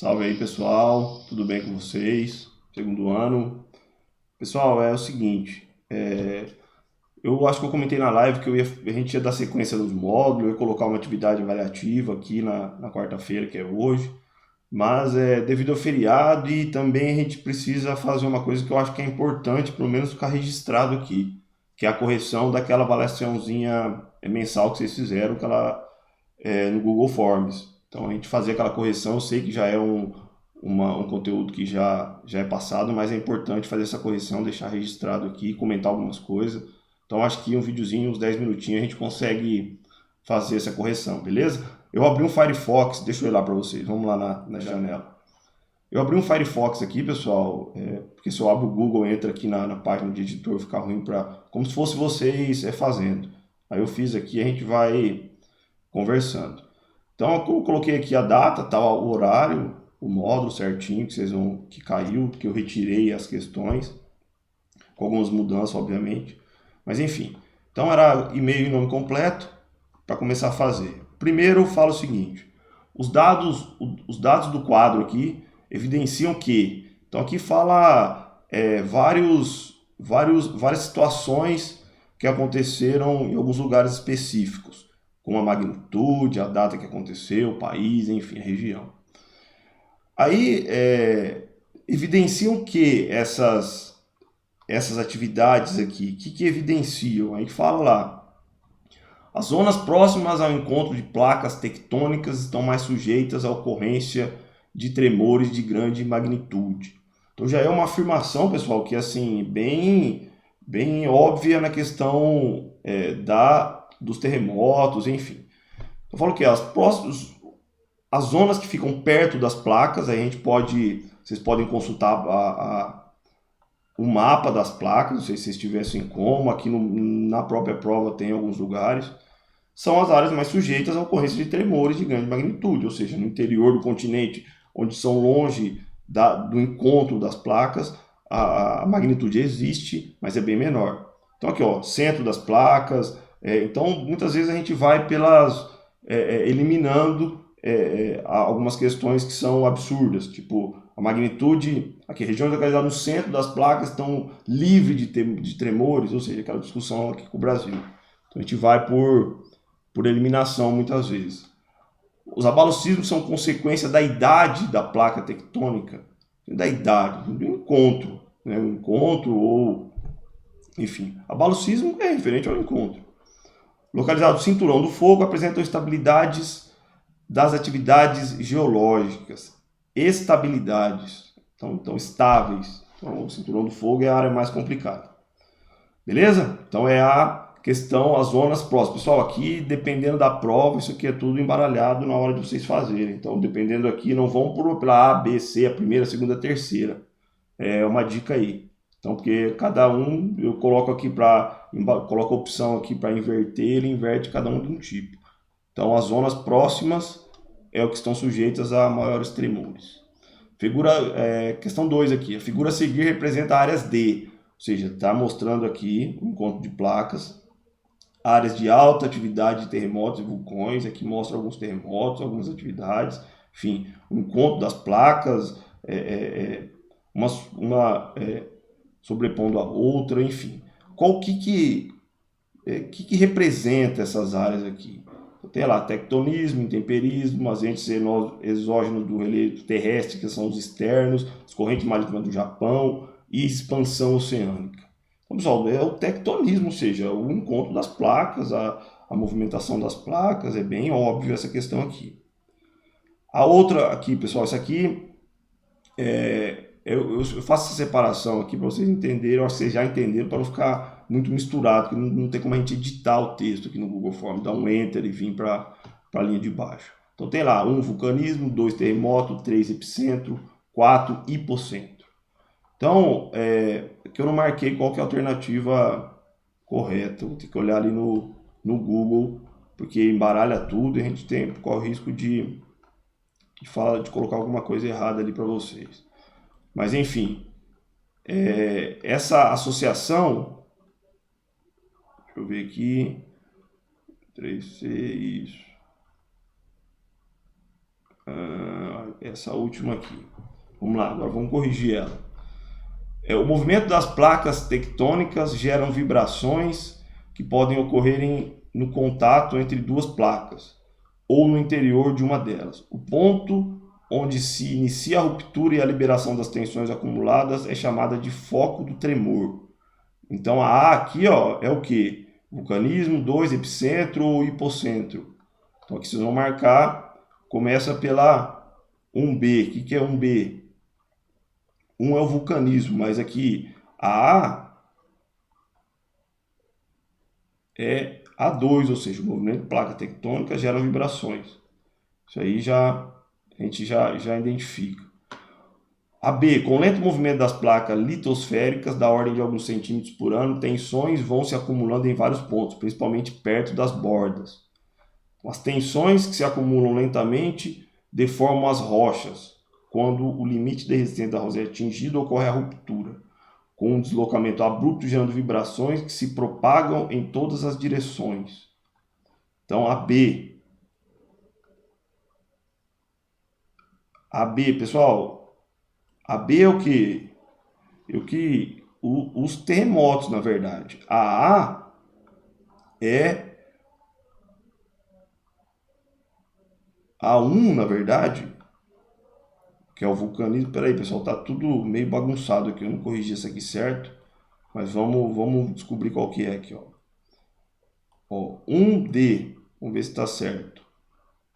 Salve aí, pessoal, tudo bem com vocês? Segundo ano. Pessoal, é o seguinte, eu acho que eu comentei na live que a gente ia dar sequência nos módulos, eu ia colocar uma atividade avaliativa aqui na quarta-feira, que é hoje, mas devido ao feriado e também a gente precisa fazer uma coisa que eu acho que é importante, pelo menos ficar registrado aqui, que é a correção daquela avaliaçãozinha mensal que vocês fizeram, no Google Forms. Então a gente fazer aquela correção, eu sei que já é um conteúdo que já é passado, mas é importante fazer essa correção, deixar registrado aqui, comentar algumas coisas. Então acho que um videozinho, uns 10 minutinhos, a gente consegue fazer essa correção, beleza? Eu abri um Firefox, deixa eu ir lá para vocês, vamos lá na janela. Eu abri um Firefox aqui, pessoal, porque se eu abro o Google, entra aqui na página de editor, fica ruim para, como se fosse vocês fazendo. Aí eu fiz aqui, a gente vai conversando. Então eu coloquei aqui a data, tá, o horário, o módulo certinho que caiu, que eu retirei as questões, com algumas mudanças, obviamente. Mas enfim. Então era e-mail e nome completo para começar a fazer. Primeiro eu falo o seguinte: os dados do quadro aqui evidenciam que. Então aqui fala várias situações que aconteceram em alguns lugares específicos, com a magnitude, a data que aconteceu, o país, enfim, a região. Aí evidenciam que essas atividades aqui, que evidenciam? Aí fala lá, as zonas próximas ao encontro de placas tectônicas estão mais sujeitas à ocorrência de tremores de grande magnitude. Então já é uma afirmação, pessoal, que assim bem óbvia na questão dos terremotos, enfim. Eu falo que as zonas que ficam perto das placas, vocês podem consultar o mapa das placas, não sei se vocês tivessem como, aqui na própria prova tem alguns lugares, são as áreas mais sujeitas à ocorrência de tremores de grande magnitude, ou seja, no interior do continente, onde são longe do encontro das placas, a magnitude existe, mas é bem menor. Então aqui, ó, centro das placas, então muitas vezes a gente vai eliminando algumas questões que são absurdas, tipo a magnitude, aqui, regiões localizadas no centro das placas estão livres de tremores, ou seja, aquela discussão aqui com o Brasil. Então a gente vai por eliminação muitas vezes. Os abalos sísmicos são consequência da idade da placa tectônica, da idade, do encontro, né? O encontro ou, enfim, abalo sísmico é referente ao encontro. Localizado no cinturão do fogo, apresentam estabilidades das atividades geológicas, estabilidades, então estáveis. Então, o cinturão do fogo é a área mais complicada. Beleza? Então é a questão, as zonas próximas. Pessoal, aqui, dependendo da prova, isso aqui é tudo embaralhado na hora de vocês fazerem. Então, dependendo aqui, não vão para A, B, C, a primeira, a segunda, a terceira. É uma dica aí. Então, porque cada um, eu coloco coloco a opção aqui para inverter, ele inverte cada um de um tipo. Então, as zonas próximas é o que estão sujeitas a maiores tremores. Questão 2 aqui. A figura a seguir representa áreas D, ou seja, está mostrando aqui um conjunto de placas, áreas de alta atividade de terremotos e vulcões. Aqui mostra alguns terremotos, algumas atividades, enfim, o encontro das placas, uma sobrepondo a outra, enfim. O que representa essas áreas aqui? Tem lá tectonismo, intemperismo, agentes exógenos do relevo terrestre, que são os externos, as correntes marítimas do Japão e expansão oceânica. Então, pessoal, é o tectonismo, ou seja, o encontro das placas, a movimentação das placas, é bem óbvio essa questão aqui. A outra aqui, pessoal, essa aqui, eu faço essa separação aqui para vocês entenderem, eu acho que vocês já entenderam, para não ficar muito misturado, porque não tem como a gente editar o texto aqui no Google Forms, dar um Enter e vir para a linha de baixo. Então tem lá 1 vulcanismo, 2 terremoto, 3 epicentro, 4 hipocentro. Então, aqui eu não marquei qual que é a alternativa correta, vou ter que olhar ali no Google, porque embaralha tudo e a gente corre o risco de colocar alguma coisa errada ali para vocês. Mas enfim, essa associação, deixa eu ver aqui, 3C, isso. essa última aqui. Vamos lá, agora vamos corrigir ela. O movimento das placas tectônicas geram vibrações que podem ocorrer no contato entre duas placas ou no interior de uma delas. O ponto onde se inicia a ruptura e a liberação das tensões acumuladas é chamada de foco do tremor. Então a A aqui, ó, é o que? Vulcanismo, 2, epicentro ou hipocentro. Então aqui vocês vão marcar, começa pela 1B. O que é 1B? 1 é o vulcanismo, mas aqui a A é A2, ou seja, o movimento de placa tectônica gera vibrações. Isso aí a gente já identifica. A B, com o lento movimento das placas litosféricas, da ordem de alguns centímetros por ano, tensões vão se acumulando em vários pontos, principalmente perto das bordas. As tensões que se acumulam lentamente deformam as rochas. Quando o limite de resistência da rocha é atingido, ocorre a ruptura, com um deslocamento abrupto gerando vibrações que se propagam em todas as direções. Então, a B. A B, pessoal, a B é o que? Os terremotos, na verdade. A A é A1, na verdade, que é o vulcanismo. Peraí, pessoal, tá tudo meio bagunçado aqui. Eu não corrigi isso aqui certo, mas vamos descobrir qual que é aqui, ó. 1D, vamos ver se está certo.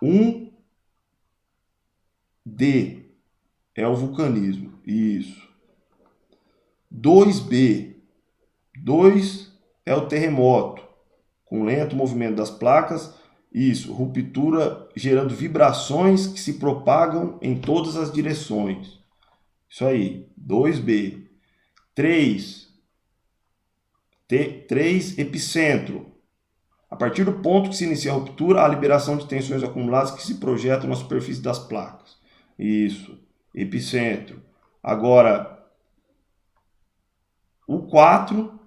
1D é o vulcanismo, isso. 2B, 2 é o terremoto, com lento movimento das placas, isso, ruptura gerando vibrações que se propagam em todas as direções. Isso aí, 2B. 3 epicentro. A partir do ponto que se inicia a ruptura, a liberação de tensões acumuladas que se projetam na superfície das placas. Isso, epicentro. Agora, o 4,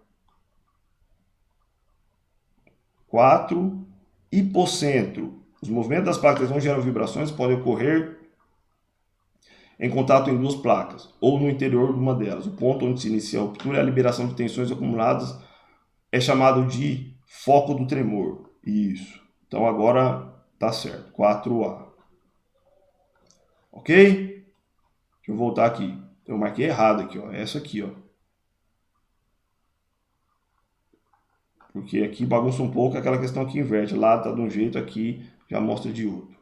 hipocentro. Os movimentos das placas não geram vibrações, podem ocorrer em contato em duas placas, ou no interior de uma delas. O ponto onde se inicia a ruptura e a liberação de tensões acumuladas é chamado de foco do tremor. Isso. Então agora tá certo. 4A. Ok? Deixa eu voltar aqui. Eu marquei errado aqui, ó. Essa aqui, ó. Porque aqui bagunça um pouco aquela questão que inverte. Lá tá de um jeito, aqui já mostra de outro.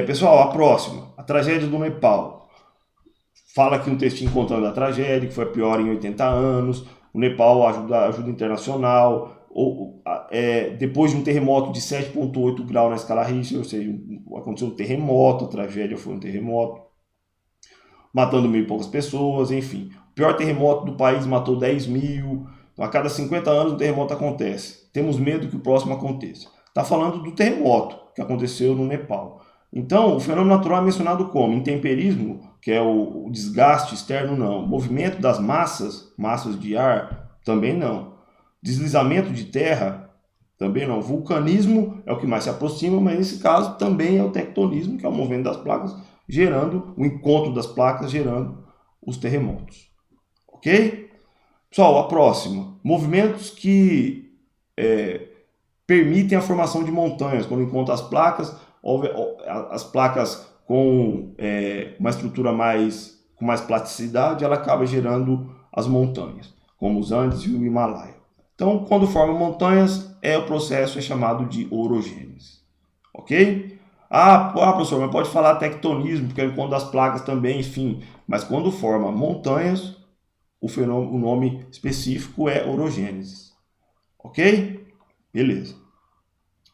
Pessoal, a próxima. A tragédia do Nepal. Fala aqui um textinho contando a tragédia, que foi a pior em 80 anos. O Nepal ajuda internacional. Depois de um terremoto de 7,8 graus na escala Richter, ou seja, aconteceu um terremoto, a tragédia foi um terremoto, matando 1.000 e poucas pessoas, enfim. O pior terremoto do país matou 10 mil. Então, a cada 50 anos um terremoto acontece. Temos medo que o próximo aconteça. Está falando do terremoto que aconteceu no Nepal. Então, o fenômeno natural é mencionado como intemperismo, que é o desgaste externo, não. Movimento das massas de ar, também não. Deslizamento de terra, também não. Vulcanismo é o que mais se aproxima, mas nesse caso também é o tectonismo, que é o movimento das placas, gerando o encontro das placas, gerando os terremotos. Ok? Pessoal, a próxima. Movimentos que permitem a formação de montanhas. Quando encontra as placas com uma estrutura com mais plasticidade, ela acaba gerando as montanhas, como os Andes e o Himalaia. Então, quando formam montanhas, o processo é chamado de orogênese. Ok? Professor, mas pode falar tectonismo, porque é o encontro das placas também, enfim. Mas quando forma montanhas, o nome específico é orogênese. Ok? Beleza.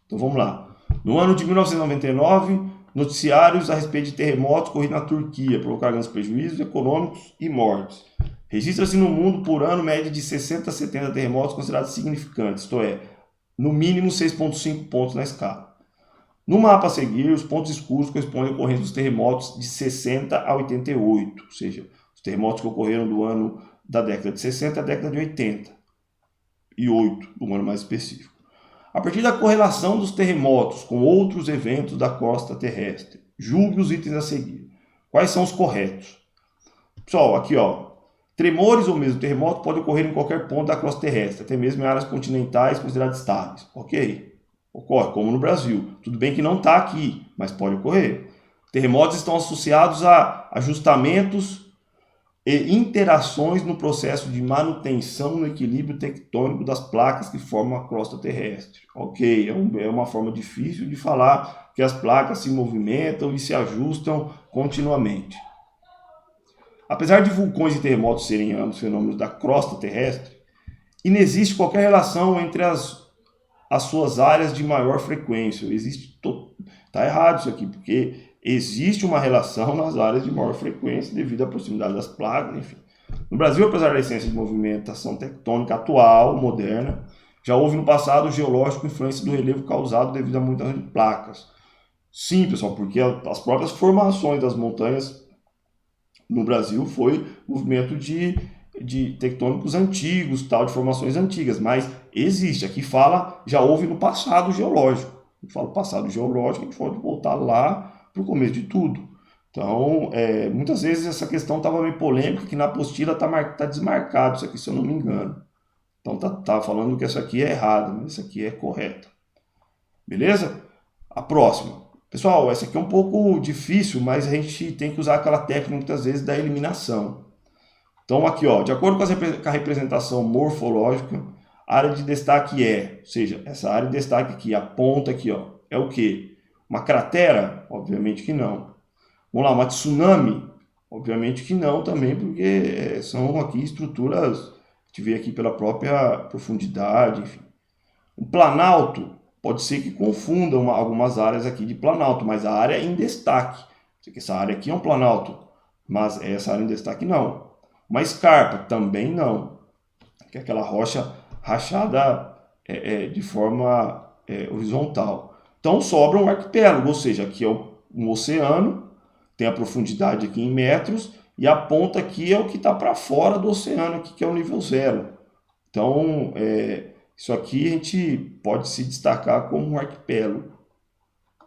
Então vamos lá. No ano de 1999, noticiários a respeito de terremotos ocorridos na Turquia provocaram grandes prejuízos econômicos e mortes. Registra-se no mundo por ano média de 60 a 70 terremotos considerados significantes, isto é, no mínimo 6,5 pontos na escala. No mapa a seguir, os pontos escuros correspondem à ocorrência dos terremotos de 60 a 88, ou seja, os terremotos que ocorreram do ano da década de 60 à década de 88, um ano mais específico. A partir da correlação dos terremotos com outros eventos da crosta terrestre, Julgue os itens a seguir. Quais são os corretos? Pessoal, aqui ó, tremores ou mesmo terremoto podem ocorrer em qualquer ponto da crosta terrestre, até mesmo em áreas continentais consideradas estáveis. Ok, ocorre, como no Brasil. Tudo bem que não está aqui, mas pode ocorrer. Terremotos estão associados a ajustamentos e interações no processo de manutenção no equilíbrio tectônico das placas que formam a crosta terrestre. Ok, é uma forma difícil de falar que as placas se movimentam e se ajustam continuamente. Apesar de vulcões e terremotos serem ambos fenômenos da crosta terrestre, inexiste qualquer relação entre as suas áreas de maior frequência. Tá errado isso aqui, porque existe uma relação nas áreas de maior frequência devido à proximidade das placas, enfim. No Brasil, apesar da essência de movimentação tectônica atual, moderna, já houve no passado geológico influência do relevo causado devido a muitas placas. Sim, pessoal, porque as próprias formações das montanhas no Brasil foi movimento de tectônicos antigos, tal, de formações antigas, mas existe. Aqui fala, já houve no passado geológico. A gente fala passado geológico, a gente pode voltar lá para o começo de tudo. Então, muitas vezes essa questão estava meio polêmica, que na apostila tá desmarcado isso aqui, se eu não me engano. Então tá falando que essa aqui é errada, mas essa aqui é correta. Beleza? A próxima. Pessoal, essa aqui é um pouco difícil, mas a gente tem que usar aquela técnica muitas vezes da eliminação. Então aqui, ó, de acordo com a representação morfológica, a área de destaque ou seja, essa área de destaque aqui, a ponta aqui, ó, é o quê? Uma cratera? Obviamente que não. Vamos lá, uma tsunami? Obviamente que não também, porque são aqui estruturas que a gente vê aqui pela própria profundidade, enfim. Um planalto? Pode ser que confundam algumas áreas aqui de planalto, mas a área em destaque. Essa área aqui é um planalto, mas essa área em destaque não. Uma escarpa? Também não. Que é aquela rocha rachada de forma horizontal. Então sobra um arquipélago, ou seja, aqui é um oceano, tem a profundidade aqui em metros, e a ponta aqui é o que está para fora do oceano, aqui, que é o nível zero. Então, isso aqui a gente pode se destacar como um arquipélago.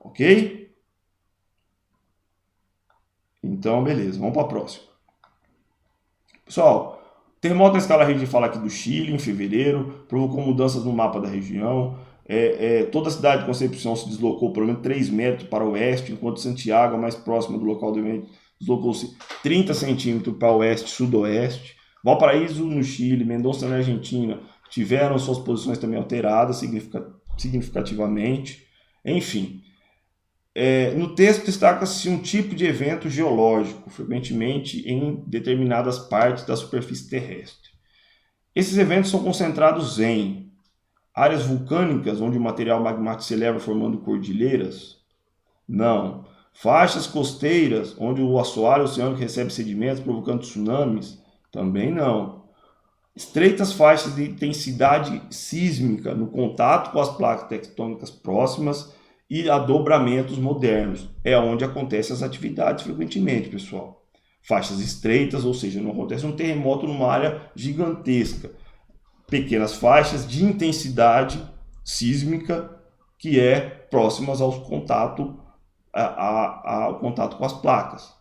Ok? Então, beleza, vamos para a próxima. Pessoal, terremoto na escala Richter fala aqui do Chile, em fevereiro, provocou mudanças no mapa da região. Toda a cidade de Concepción se deslocou pelo menos 3 metros para o oeste, enquanto Santiago, a mais próxima do local do evento, deslocou-se 30 centímetros para o oeste-sudoeste. Valparaíso, no Chile, Mendoza, na Argentina, tiveram suas posições também alteradas significativamente. Enfim, no texto destaca-se um tipo de evento geológico, frequentemente em determinadas partes da superfície terrestre. Esses eventos são concentrados em áreas vulcânicas, onde o material magmático se eleva formando cordilheiras? Não. Faixas costeiras, onde o assoalho oceânico recebe sedimentos provocando tsunamis? Também não. Estreitas faixas de intensidade sísmica no contato com as placas tectônicas próximas e adobramentos modernos. É onde acontecem as atividades frequentemente, pessoal. Faixas estreitas, ou seja, não acontece um terremoto numa área gigantesca. Pequenas faixas de intensidade sísmica que próximas ao contato com as placas,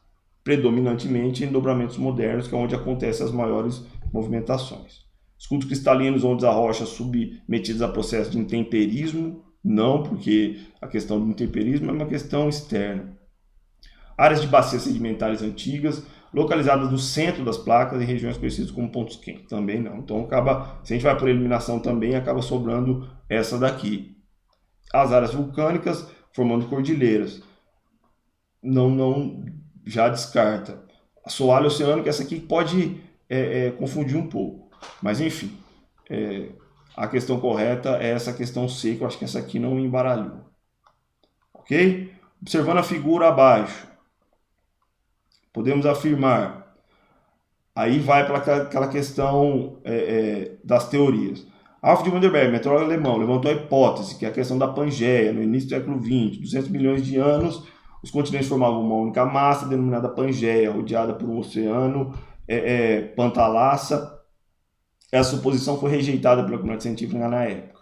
predominantemente em dobramentos modernos, que é onde acontecem as maiores movimentações. Escudos cristalinos, onde as rochas submetidas a processo de intemperismo? Não, porque a questão do intemperismo é uma questão externa. Áreas de bacias sedimentares antigas, localizadas no centro das placas, em regiões conhecidas como pontos quentes. Também não. Então, se a gente vai por eliminação também, acaba sobrando essa daqui. As áreas vulcânicas, formando cordilheiras. Não já descarta. Assoalho oceânico, essa aqui pode confundir um pouco. Mas, enfim, a questão correta é essa questão C, que eu acho que essa aqui não embaralhou. Ok? Observando a figura abaixo, podemos afirmar, aí vai para aquela questão das teorias. Alfred Vandenberg, meteorólogo alemão, levantou a hipótese que a questão da Pangeia, no início do século XX, 200 milhões de anos, os continentes formavam uma única massa, denominada Pangeia, rodeada por um oceano, Pantalassa. Essa suposição foi rejeitada pela comunidade científica na época.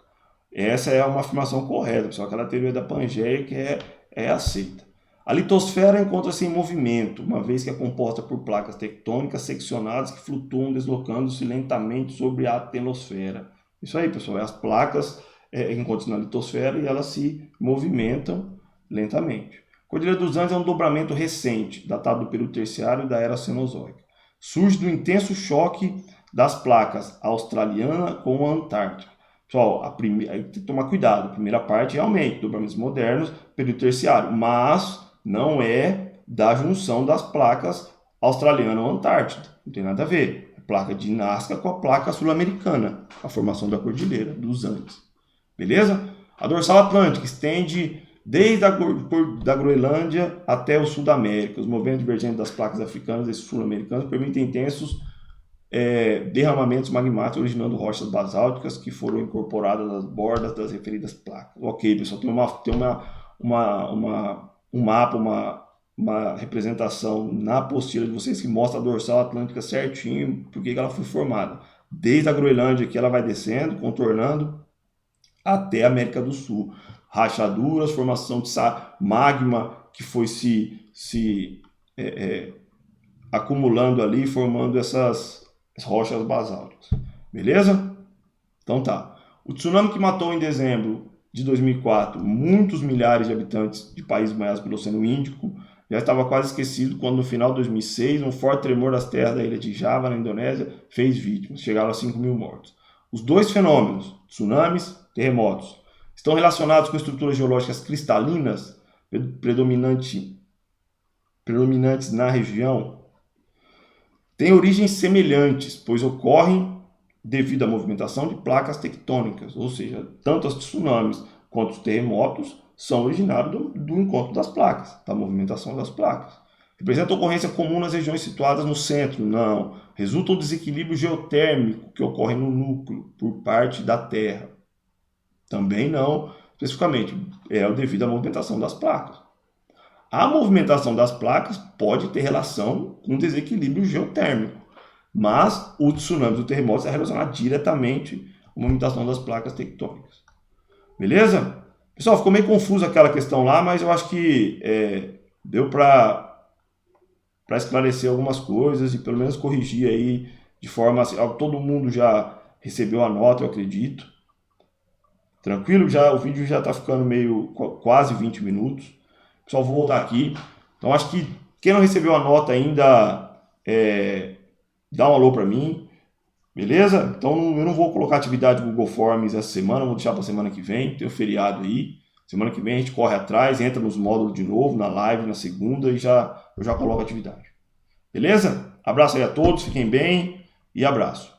Essa é uma afirmação correta, pessoal. Aquela teoria da Pangeia que é aceita. A litosfera encontra-se em movimento, uma vez que é composta por placas tectônicas seccionadas que flutuam deslocando-se lentamente sobre a atmosfera. Isso aí, pessoal, as placas encontram-se na litosfera e elas se movimentam lentamente. A Cordilheira dos Andes é um dobramento recente, datado do período terciário da Era Cenozoica. Surge do intenso choque das placas australiana com a Antártica. Pessoal, tem que tomar cuidado. A primeira parte, realmente, dobramentos modernos, período terciário, mas não é da junção das placas australiana ou Antártida. Não tem nada a ver. A placa de Nazca com a placa sul-americana, a formação da Cordilheira dos Andes. Beleza? A dorsal atlântica estende desde da Groenlândia até o sul da América. Os movimentos divergentes das placas africanas e sul-americanas permitem intensos derramamentos magmáticos, originando rochas basálticas que foram incorporadas às bordas das referidas placas. Ok, pessoal, tem um mapa, uma representação na apostila de vocês que mostra a dorsal atlântica certinho, porque ela foi formada. Desde a Groenlândia que ela vai descendo, contornando, até a América do Sul. Rachaduras, formação de magma que foi se acumulando ali, formando essas rochas basálticas. Beleza? Então tá. O tsunami que matou em dezembro de 2004 muitos milhares de habitantes de países banhados pelo Oceano Índico já estava quase esquecido quando no final de 2006 um forte tremor das terras da ilha de Java, na Indonésia, fez vítimas. Chegaram a 5.000 mortos. Os dois fenômenos, tsunamis, terremotos, estão relacionados com estruturas geológicas cristalinas predominantes na região. Têm origens semelhantes, pois ocorrem devido à movimentação de placas tectônicas, ou seja, tanto os tsunamis quanto os terremotos são originários do encontro das placas, da movimentação das placas. Representa ocorrência comum nas regiões situadas no centro? Não. Resulta um desequilíbrio geotérmico que ocorre no núcleo, por parte da Terra? Também não, especificamente, é devido à movimentação das placas. A movimentação das placas pode ter relação com desequilíbrio geotérmico, mas o tsunami e o terremoto está relacionado diretamente à movimentação das placas tectônicas. Beleza? Pessoal, ficou meio confuso aquela questão lá, mas eu acho que deu para esclarecer algumas coisas e pelo menos corrigir aí de forma assim, todo mundo já recebeu a nota, eu acredito. Tranquilo? O vídeo já está ficando quase 20 minutos. Pessoal, vou voltar aqui. Então, acho que quem não recebeu a nota ainda, dá um alô para mim. Beleza? Então, eu não vou colocar atividade do Google Forms essa semana, vou deixar para semana que vem. Tem o feriado aí. Semana que vem a gente corre atrás, entra nos módulos de novo, na live, na segunda, e eu já coloco a atividade. Beleza? Abraço aí a todos, fiquem bem e abraço.